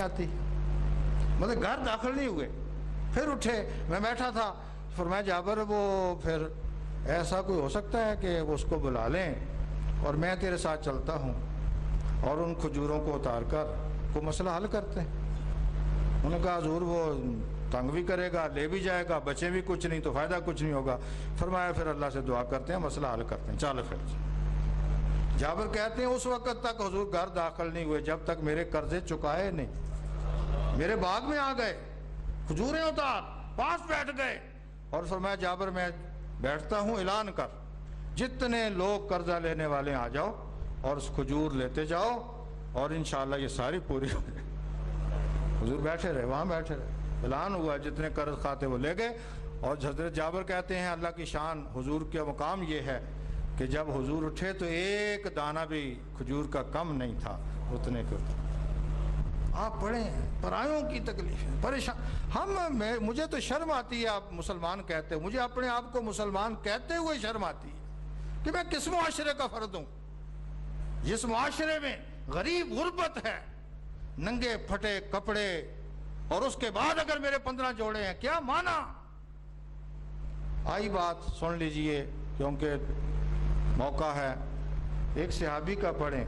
آتی. مطلب گھر داخل نہیں ہوئے. پھر اٹھے, میں بیٹھا تھا, فرمایا جابر وہ پھر ایسا کوئی ہو سکتا ہے کہ وہ اس کو بلا لیں اور میں تیرے ساتھ چلتا ہوں اور ان کھجوروں کو اتار کر کوئی مسئلہ حل کرتے ہیں. انہوں نے کہا حضور وہ تنگ بھی کرے گا, لے بھی جائے گا, بچے بھی کچھ نہیں تو فائدہ کچھ نہیں ہوگا. فرمایا پھر اللہ سے دعا کرتے ہیں, مسئلہ حل کرتے ہیں, چل پھر. جابر کہتے ہیں اس وقت تک حضور گھر داخل نہیں ہوئے جب تک میرے قرضے چکائے نہیں. میرے باغ میں آ گئے, کھجوریں اتار, پاس بیٹھ گئے اور فرمایا جابر میں بیٹھتا ہوں, اعلان کر جتنے لوگ قرضہ لینے والے آ جاؤ اور اس کھجور لیتے جاؤ اور انشاءاللہ یہ ساری پوری ہو جائے. حضور بیٹھے رہے, وہاں بیٹھے رہے, اعلان ہوا, جتنے قرض کھاتے وہ لے گئے. اور حضرت جابر کہتے ہیں اللہ کی شان, حضور کا مقام یہ ہے کہ جب حضور اٹھے تو ایک دانہ بھی کھجور کا کم نہیں تھا, اتنے کے اتنے. آپ پڑھیں پرایوں کی تکلیف پریشان. مجھے تو شرم آتی ہے آپ مسلمان کہتے, مجھے اپنے آپ کو مسلمان کہتے ہوئے شرم آتی ہے کہ میں کس معاشرے کا فرد ہوں جس معاشرے میں غریب غربت ہے, ننگے پھٹے کپڑے, اور اس کے بعد اگر میرے 15 جوڑے ہیں, کیا مانا. آئی بات سن لیجئے کیونکہ موقع ہے. ایک صحابی کا پڑھیں,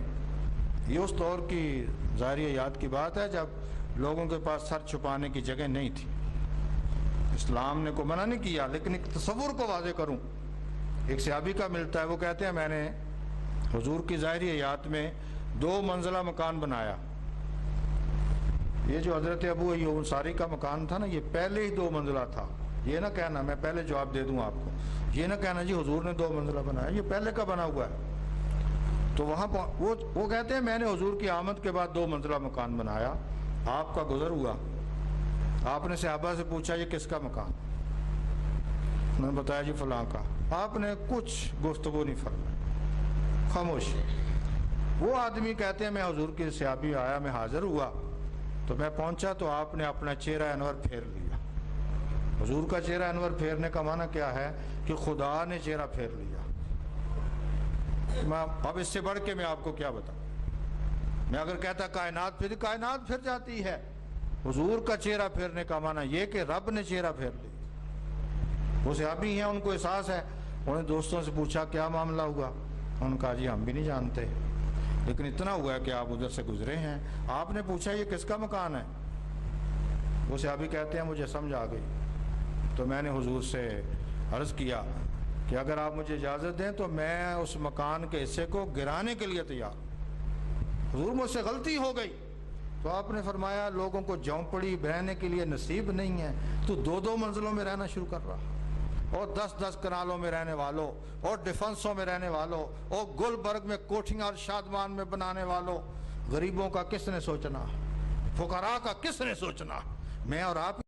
یہ اس دور کی ظاہری یاد کی بات ہے جب لوگوں کے پاس سر چھپانے کی جگہ نہیں تھی. اسلام نے کو منع نہیں کیا, لیکن ایک تصور کو واضح کروں. ایک صحابی کا ملتا ہے, وہ کہتے ہیں میں نے حضور کی ظاہری حیات میں 2 منزلہ مکان بنایا. یہ جو حضرت ابو ایوب انصاری کا مکان تھا نا, یہ پہلے ہی 2 منزلہ تھا. یہ نہ کہنا, میں پہلے جواب دے دوں آپ کو, یہ نہ کہنا جی حضور نے 2 منزلہ بنایا, یہ پہلے کا بنا ہوا ہے. تو وہاں وہ کہتے ہیں میں نے حضور کی آمد کے بعد 2 منزلہ مکان بنایا. آپ کا گزر ہوا, آپ نے صحابہ سے پوچھا یہ کس کا مکان, انہوں نے بتایا جی فلاں کا. آپ نے کچھ گفتگو نہیں فرمائی, خاموش. وہ آدمی کہتے ہیں میں حضور کے صحابی آیا, میں حاضر ہوا تو میں پہنچا تو آپ نے اپنا چہرہ انور پھیر لیا. حضور کا چہرہ انور پھیرنے کا معنی کیا ہے کہ خدا نے چہرہ پھیر لیا. اب اس سے بڑھ کے میں آپ کو کیا بتاؤں. میں اگر کہتا کائنات پھر جاتی ہے. حضور کا چہرہ پھیرنے کا معنی یہ کہ رب نے چہرہ پھیر لیا. وہ صحابی ہیں, ان کو احساس ہے. انہوں نے دوستوں سے پوچھا کیا معاملہ ہوا, انہوں نے کہا جی ہم بھی نہیں جانتے, لیکن اتنا ہوا ہے کہ آپ ادھر سے گزرے ہیں. آپ نے پوچھا یہ کس کا مکان ہے, وہ صحابی کہتے ہیں مجھے سمجھ آ گئی. تو میں نے حضور سے عرض کیا کہ اگر آپ مجھے اجازت دیں تو میں اس مکان کے حصے کو گرانے کے لیے تیار. حضور مجھ سے غلطی ہو گئی. تو آپ نے فرمایا لوگوں کو جھونپڑی رہنے کے لیے نصیب نہیں ہے, تو 2 منزلوں میں رہنا شروع کر رہا, اور 10 کنالوں میں رہنے والوں, اور ڈیفنسوں میں رہنے والوں, اور گلبرگ میں کوٹھیاں اور شادمان میں بنانے والوں. غریبوں کا کس نے سوچنا, فقراء کا کس نے سوچنا. میں اور آپ